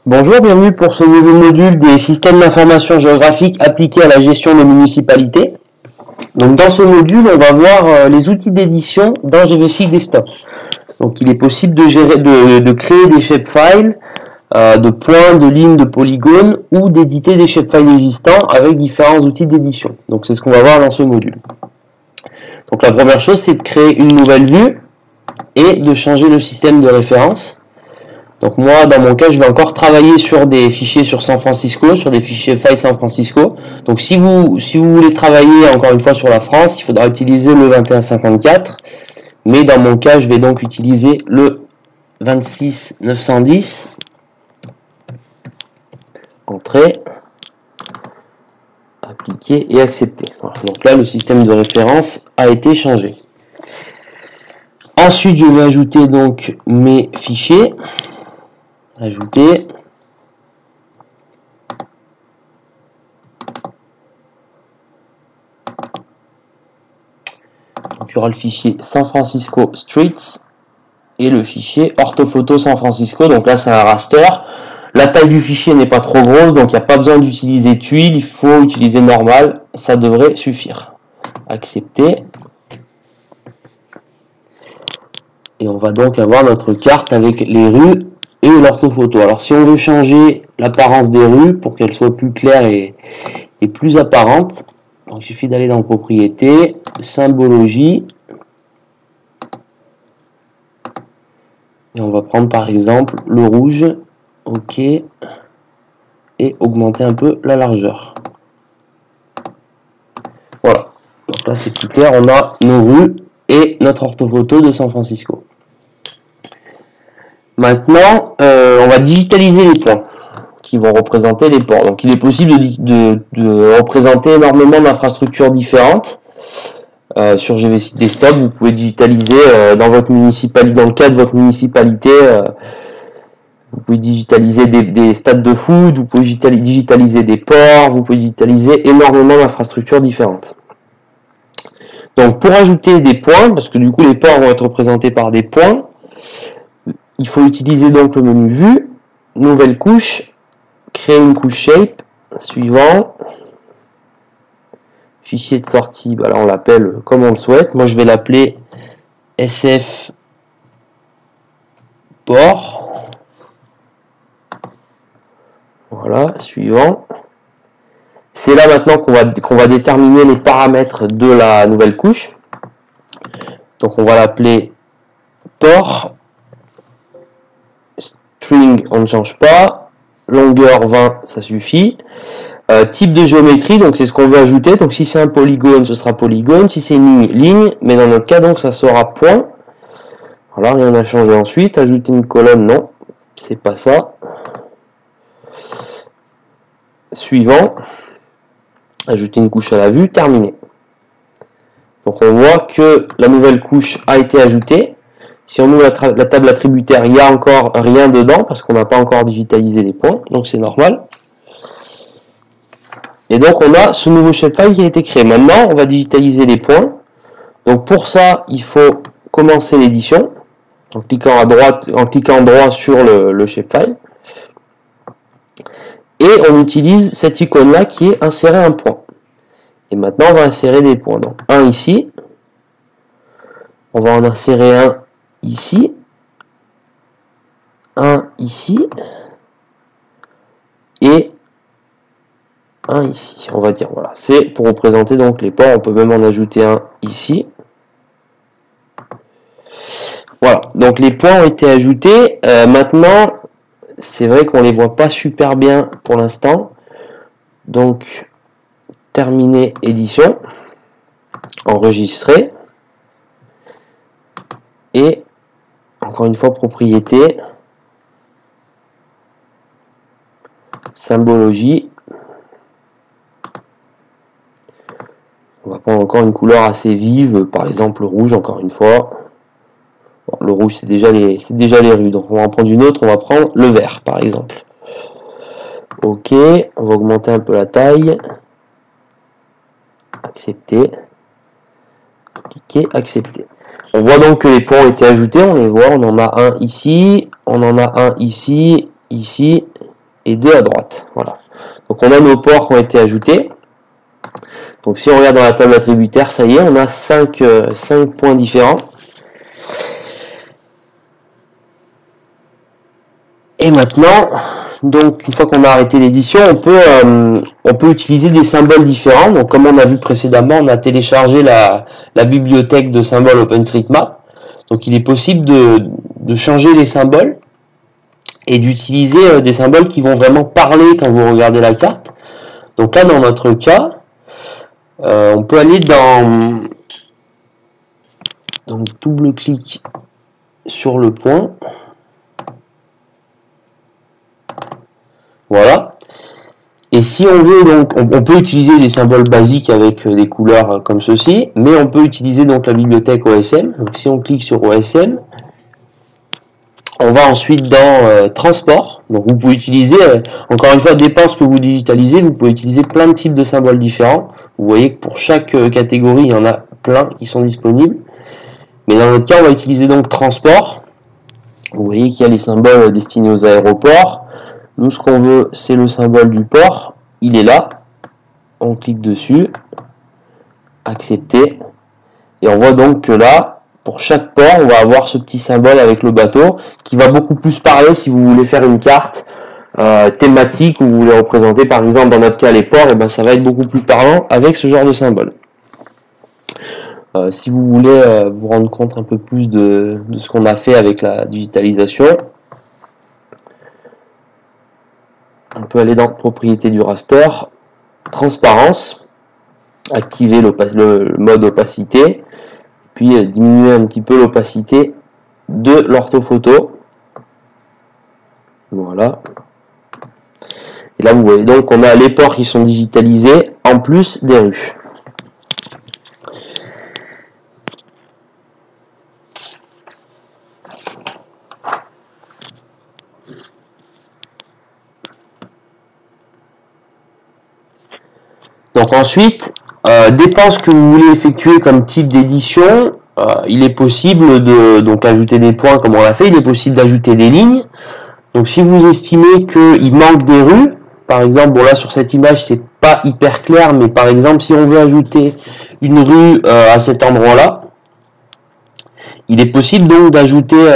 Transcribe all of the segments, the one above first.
Bonjour, bienvenue pour ce nouveau module des systèmes d'information géographique appliqués à la gestion des municipalités. Donc dans ce module, on va voir les outils d'édition dans GVC Desktop. Donc il est possible de créer des shapefiles, de points, de lignes, de polygones ou d'éditer des shapefiles existants avec différents outils d'édition. Donc c'est ce qu'on va voir dans ce module. Donc la première chose, c'est de créer une nouvelle vue et de changer le système de référence. Donc moi, dans mon cas, je vais encore travailler sur des fichiers sur San Francisco, sur des fichiers file San Francisco. Donc si vous voulez travailler encore une fois sur la France, il faudra utiliser le 2154. Mais dans mon cas, je vais donc utiliser le 26910. Entrée, appliquer et accepter. Voilà. Donc là, le système de référence a été changé. Ensuite, je vais ajouter donc mes fichiers. Ajouter. Donc il y aura le fichier San Francisco Streets et le fichier Orthophoto San Francisco. Donc là c'est un raster. La taille du fichier n'est pas trop grosse, donc il n'y a pas besoin d'utiliser tuile, il faut utiliser normal, ça devrait suffire. Accepter. Et on va donc avoir notre carte avec les rues et l'orthophoto. Alors si on veut changer l'apparence des rues pour qu'elles soient plus claires et plus apparentes, donc il suffit d'aller dans propriétés, symbologie, et on va prendre par exemple le rouge, ok, et augmenter un peu la largeur. Voilà, donc là c'est plus clair, on a nos rues et notre orthophoto de San Francisco. Maintenant, on va digitaliser les points qui vont représenter les ports. Donc il est possible de représenter énormément d'infrastructures différentes. Sur GVC Desktop, vous pouvez digitaliser dans votre municipalité, dans le cas de votre municipalité, vous pouvez digitaliser des stades de foot, vous pouvez digitaliser des ports, vous pouvez digitaliser énormément d'infrastructures différentes. Donc pour ajouter des points, parce que du coup les ports vont être représentés par des points, il faut utiliser donc le menu Vue, nouvelle couche, créer une couche Shape, suivant, fichier de sortie, bah là on l'appelle comme on le souhaite, moi je vais l'appeler SF port, voilà, suivant. C'est là maintenant qu'on va déterminer les paramètres de la nouvelle couche, donc on va l'appeler port, string on ne change pas, longueur 20 ça suffit, type de géométrie, donc c'est ce qu'on veut ajouter, donc si c'est un polygone ce sera polygone, si c'est une ligne, mais dans notre cas donc ça sera point. Voilà, rien à changer ensuite, ajouter une colonne, non, c'est pas ça. Suivant, ajouter une couche à la vue, terminé. Donc on voit que la nouvelle couche a été ajoutée. Si on ouvre la table attributaire, il n'y a encore rien dedans parce qu'on n'a pas encore digitalisé les points, donc c'est normal. Et donc on a ce nouveau shapefile qui a été créé. Maintenant, on va digitaliser les points. Donc pour ça, il faut commencer l'édition en cliquant droit sur le shapefile. Et on utilise cette icône-là qui est insérer un point. Et maintenant, on va insérer des points. Donc un ici. On va en insérer un ici, un ici, et un ici, on va dire, voilà, c'est pour représenter donc les ports, on peut même en ajouter un ici. Voilà, donc les points ont été ajoutés, maintenant, c'est vrai qu'on les voit pas super bien pour l'instant, donc, terminer édition, enregistrer, et encore une fois propriété, symbologie, on va prendre encore une couleur assez vive, par exemple le rouge encore une fois. Bon, le rouge c'est déjà les rues, donc on va en prendre une autre, on va prendre le vert par exemple. Ok, on va augmenter un peu la taille, accepter, cliquer, accepter. On voit donc que les points ont été ajoutés, on les voit, on en a un ici, on en a un ici, ici, et 2 à droite. Voilà. Donc on a nos ports qui ont été ajoutés. Donc si on regarde dans la table attributaire, ça y est, on a 5 points différents. Et maintenant, donc une fois qu'on a arrêté l'édition, on peut utiliser des symboles différents. Donc comme on a vu précédemment, on a téléchargé la bibliothèque de symboles OpenStreetMap. Donc il est possible de changer les symboles et d'utiliser des symboles qui vont vraiment parler quand vous regardez la carte. Donc là, dans notre cas, on peut aller dans... Donc double-clic sur le point. Voilà. Et si on veut, donc, on peut utiliser des symboles basiques avec des couleurs comme ceci, mais on peut utiliser donc la bibliothèque OSM. Donc si on clique sur OSM, on va ensuite dans transport. Donc vous pouvez utiliser, encore une fois, dépend ce que vous digitalisez, vous pouvez utiliser plein de types de symboles différents. Vous voyez que pour chaque catégorie, il y en a plein qui sont disponibles. Mais dans notre cas, on va utiliser donc transport. Vous voyez qu'il y a les symboles destinés aux aéroports. Nous, ce qu'on veut, c'est le symbole du port. Il est là. On clique dessus. Accepter. Et on voit donc que là, pour chaque port, on va avoir ce petit symbole avec le bateau qui va beaucoup plus parler si vous voulez faire une carte thématique où vous voulez représenter, par exemple, dans notre cas, les ports, et ben ça va être beaucoup plus parlant avec ce genre de symbole. Si vous voulez vous rendre compte un peu plus de ce qu'on a fait avec la digitalisation, on peut aller dans propriété du raster, transparence, activer le mode opacité, puis diminuer un petit peu l'opacité de l'orthophoto. Voilà. Et là vous voyez donc qu'on a les ports qui sont digitalisés en plus des rues. Donc ensuite, dépend ce que vous voulez effectuer comme type d'édition. Il est possible de donc ajouter des points comme on l'a fait. Il est possible d'ajouter des lignes. Donc si vous estimez qu'il manque des rues, par exemple, bon là sur cette image c'est pas hyper clair, mais par exemple si on veut ajouter une rue à cet endroit-là, il est possible donc d'ajouter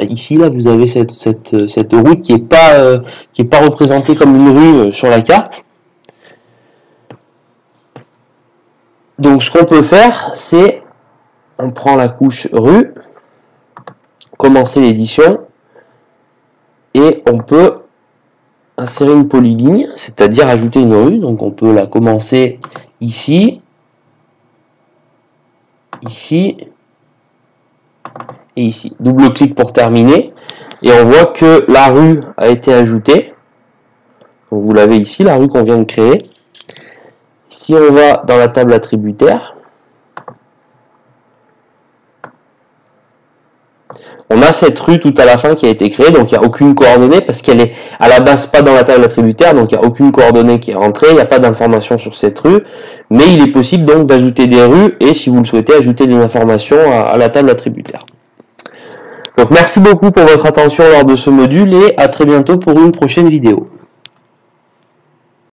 ici là vous avez cette route qui est pas représentée comme une rue sur la carte. Donc ce qu'on peut faire, c'est on prend la couche rue, commencer l'édition, et on peut insérer une polyligne, c'est-à-dire ajouter une rue. Donc on peut la commencer ici, ici, et ici. Double-clic pour terminer, et on voit que la rue a été ajoutée. Donc vous l'avez ici, la rue qu'on vient de créer. Si on va dans la table attributaire, on a cette rue tout à la fin qui a été créée, donc il n'y a aucune coordonnée parce qu'elle est à la base pas dans la table attributaire, donc il n'y a aucune coordonnée qui est rentrée, il n'y a pas d'information sur cette rue, mais il est possible donc d'ajouter des rues et si vous le souhaitez, ajouter des informations à la table attributaire. Donc merci beaucoup pour votre attention lors de ce module et à très bientôt pour une prochaine vidéo.